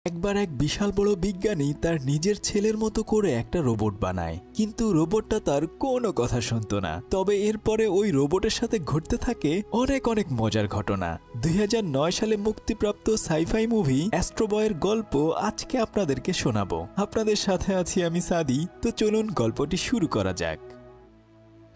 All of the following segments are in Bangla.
একবার এক বিশাল বড় বিজ্ঞানী তার নিজের ছেলের মতো করে একটা রোবট বানায়, কিন্তু রোবটটা তার কোনো কথা শুনতো না। তবে এরপরে ওই রোবটের সাথে ঘটতে থাকে অনেক অনেক মজার ঘটনা। 2009 সালে মুক্তিপ্রাপ্ত সাইফাই মুভি অ্যাস্ট্রো বয়ের গল্প আজকে আপনাদেরকে শোনাবো। আপনাদের সাথে আছি আমি সাদি। তো চলুন গল্পটি শুরু করা যাক।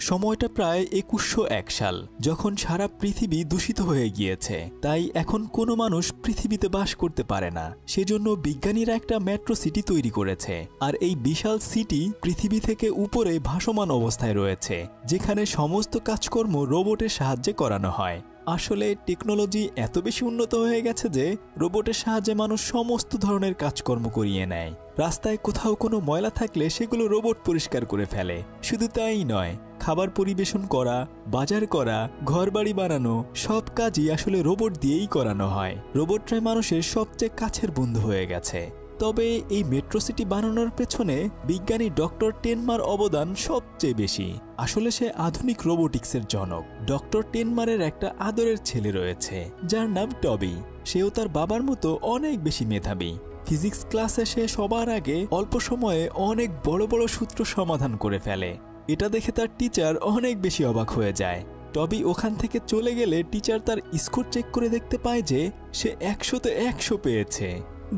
সময়টা প্রায় 2101 সাল, যখন সারা পৃথিবী দূষিত হয়ে গিয়েছে। তাই এখন কোনো মানুষ পৃথিবীতে বাস করতে পারে না। সেজন্য বিজ্ঞানীরা একটা মেট্রো সিটি তৈরি করেছে। আর এই বিশাল সিটি পৃথিবী থেকে উপরে ভাসমান অবস্থায় রয়েছে, যেখানে সমস্ত কাজকর্ম রোবটের সাহায্যে করানো হয়। আসলে টেকনোলজি এত বেশি উন্নত হয়ে গেছে যে রোবটের সাহায্যে মানুষ সমস্ত ধরনের কাজকর্ম করিয়ে নেয়। রাস্তায় কোথাও কোনো ময়লা থাকলে সেগুলো রোবট পরিষ্কার করে ফেলে। শুধু তাই নয়, খাবার পরিবেশন করা, বাজার করা, ঘরবাড়ি বানানো সব কাজই আসলে রোবট দিয়েই করানো হয়। রোবটরাই মানুষের সবচেয়ে কাছের বন্ধু হয়ে গেছে। তবে এই মেট্রো সিটি বানানোর পেছনে বিজ্ঞানী ডক্টর টেনমার অবদান সবচেয়ে বেশি। আসলে সে আধুনিক রোবোটিক্সের জনক। ডক্টর টেনমারের একটা আদরের ছেলে রয়েছে, যার নাম টবি। সেও তার বাবার মতো অনেক বেশি মেধাবী। ফিজিক্স ক্লাসে সে সবার আগে অল্প সময়ে অনেক বড় বড় সূত্র সমাধান করে ফেলে। এটা দেখে তার টিচার অনেক বেশি অবাক হয়ে যায়। টবি ওখান থেকে চলে গেলে টিচার তার স্কোর চেক করে দেখতে পায় যে সে 100-তে 100 পেয়েছে।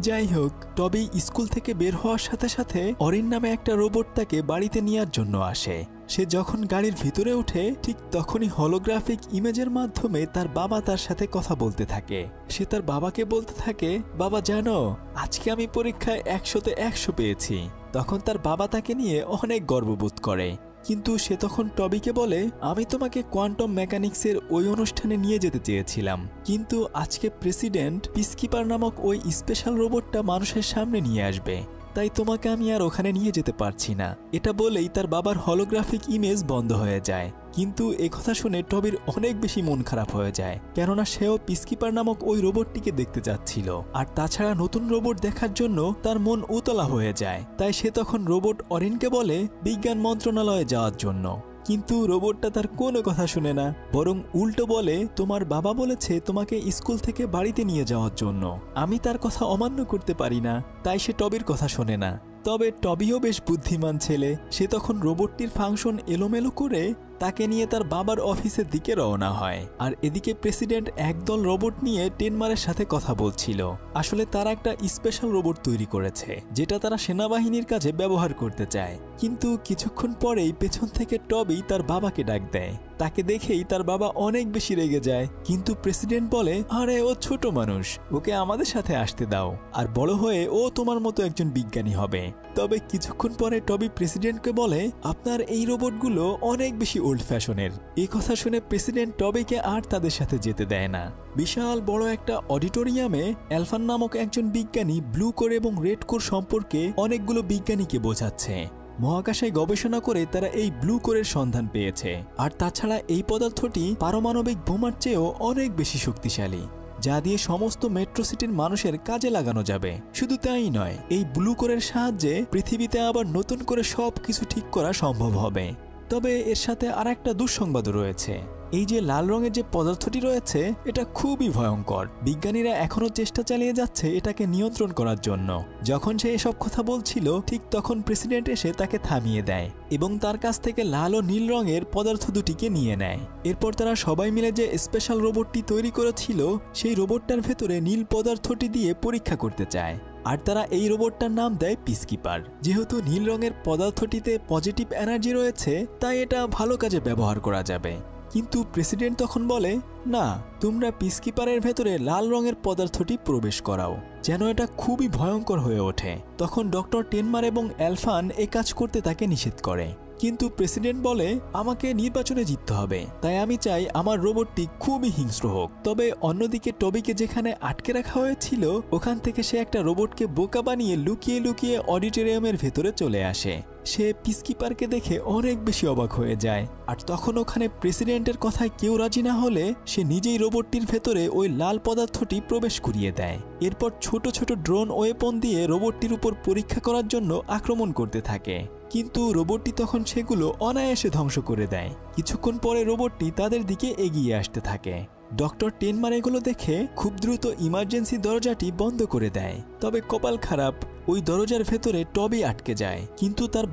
যাই হোক, টবি স্কুল থেকে বের হওয়ার সাথে সাথে অরিন নামে একটা রোবট তাকে বাড়িতে নেওয়ার জন্য আসে। সে যখন গাড়ির ভিতরে ওঠে, ঠিক তখনই হলোগ্রাফিক ইমেজের মাধ্যমে তার বাবা তার সাথে কথা বলতে থাকে। সে তার বাবাকে বলতে থাকে, বাবা জানো, আজকে আমি পরীক্ষায় 100-তে 100 পেয়েছি। তখন তার বাবা তাকে নিয়ে অনেক গর্ববোধ করে। কিন্তু সে তখন টবিকে বলে, আমি তোমাকে কোয়ান্টাম মেকানিক্সের ওই অনুষ্ঠানে নিয়ে যেতে চেয়েছিলাম, কিন্তু আজকে প্রেসিডেন্ট পিসকিপার নামক ওই স্পেশাল রোবটটা মানুষের সামনে নিয়ে আসবে, তাই তোমাকে আমি আর ওখানে নিয়ে যেতে পারছি না। এটা বলেই তার বাবার হলোগ্রাফিক ইমেজ বন্ধ হয়ে যায়। কিন্তু একথা শুনে টবির অনেক বেশি মন খারাপ হয়ে যায়, কেননা সেও পিসকিপার নামক ওই রোবটটিকে দেখতে যাচ্ছিল। আর তাছাড়া নতুন রোবট দেখার জন্য তার মন উতলা হয়ে যায়। তাই সে তখন রোবট অরিনকে বলে বিজ্ঞান মন্ত্রণালয়ে যাওয়ার জন্য। কিন্তু রোবটটা তার কোনো কথা শুনে না, বরং উল্টো বলে, তোমার বাবা বলেছে তোমাকে স্কুল থেকে বাড়িতে নিয়ে যাওয়ার জন্য। আমি তার কথা অমান্য করতে পারি না। তাই সে টবির কথা শোনে না। তবে টবিও বেশ বুদ্ধিমান ছেলে। সে তখন রোবটটির ফাংশন এলোমেলো করে তাকে নিয়ে তার বাবার অফিসের দিকে রওনা হয়। আর এদিকে প্রেসিডেন্ট একদল রোবট নিয়ে টেনমারের সাথে কথা বলছিল। আসলে তারা একটা স্পেশাল রোবট তৈরি করেছে, যেটা তারা সেনাবাহিনীর কাজে ব্যবহার করতে চায়। কিন্তু কিছুক্ষণ পরেই পেছন থেকে টবি তার বাবাকে ডাক দেয়। তাকে দেখেই তার বাবা অনেক বেশি রেগে যায়। কিন্তু প্রেসিডেন্ট বলে, আরে ও ছোট মানুষ, ওকে আমাদের সাথে আসতে দাও, আর বড় হয়ে ও তোমার মতো একজন বিজ্ঞানী হবে। তবে কিছুক্ষণ পরে টবি প্রেসিডেন্টকে বলে, আপনার এই রোবটগুলো অনেক বেশি ওল্ড ফ্যাশনের। এই কথা শুনে প্রেসিডেন্ট টবিকে আর তাদের সাথে যেতে দেয় না। বিশাল বড় একটা অডিটোরিয়ামে অ্যালফান নামক একজন বিজ্ঞানী ব্লু কোর এবং রেড কোর সম্পর্কে অনেকগুলো বিজ্ঞানীকে বোঝাচ্ছে। মহাকাশে গবেষণা করে তারা এই ব্লু কোরের সন্ধান পেয়েছে। আর তাছাড়া এই পদার্থটি পারমাণবিক বোমার চেয়েও অনেক বেশি শক্তিশালী, যা দিয়ে সমস্ত মেট্রো সিটির মানুষের কাজে লাগানো যাবে। শুধু তাই নয়, এই ব্লু কোরের সাহায্যে পৃথিবীতে আবার নতুন করে সবকিছু ঠিক করা সম্ভব হবে। তবে এর সাথে আর একটা দুঃসংবাদও রয়েছে। এই যে লাল রঙের যে পদার্থটি রয়েছে, এটা খুবই ভয়ঙ্কর। বিজ্ঞানীরা এখনো চেষ্টা চালিয়ে যাচ্ছে এটাকে নিয়ন্ত্রণ করার জন্য। যখন সে এসব কথা বলছিল, ঠিক তখন প্রেসিডেন্ট এসে তাকে থামিয়ে দেয় এবং তার কাছ থেকে লাল ও নীল রঙের পদার্থ দুটিকে নিয়ে নেয়। এরপর তারা সবাই মিলে যে স্পেশাল রোবটটি তৈরি করেছিল, সেই রোবটটার ভেতরে নীল পদার্থটি দিয়ে পরীক্ষা করতে চায়। আর তারা এই রোবটটার নাম দেয় পিসকিপার। যেহেতু নীল রঙের পদার্থটিতে পজিটিভ এনার্জি রয়েছে, তাই এটা ভালো কাজে ব্যবহার করা যাবে। কিন্তু প্রেসিডেন্ট তখন বলে, না, তোমরা পিসকিপারের ভেতরে লাল রঙের পদার্থটি প্রবেশ করাও, যেন এটা খুবই ভয়ঙ্কর হয়ে ওঠে। তখন ডক্টর টেনমার এবং অ্যালফান এ কাজ করতে তাকে নিষেধ করে। কিন্তু প্রেসিডেন্ট বলে, আমাকে নির্বাচনে জিততে হবে, তাই আমি চাই আমার রোবটটি খুবই হিংস্র হোক। তবে অন্যদিকে টবিকে যেখানে আটকে রাখা হয়েছিল, ওখান থেকে সে একটা রোবটকে বোকা বানিয়ে লুকিয়ে লুকিয়ে অডিটোরিয়ামের ভেতরে চলে আসে। সে পিসকিপারকে দেখে অনেক বেশি অবাক হয়ে যায়। আর তখন ওখানে প্রেসিডেন্টের কথায় কেউ রাজি না হলে সে নিজেই রোবটটির ভেতরে ওই লাল পদার্থটি প্রবেশ করিয়ে দেয়। এরপর ছোট ছোট ড্রোন ওয়েপন দিয়ে রোবটটির উপর পরীক্ষা করার জন্য আক্রমণ করতে থাকে। কিন্তু রোবটটি তখন সেগুলো অনায়াসে ধ্বংস করে দেয়। কিছুক্ষণ পরে রোবটটি তাদের দিকে এগিয়ে আসতে থাকে। ডক্টর টেনমান এগুলো দেখে খুব দ্রুত ইমার্জেন্সি দরজাটি বন্ধ করে দেয়। তবে কপাল খারাপ, ওই দরজার ভেতরে টবি আটকে যায়, কিন্তু তার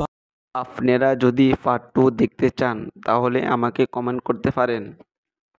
আপনারা যদি পার্ট 2 দেখতে চান তাহলে আমাকে কমেন্ট করতে পারেন।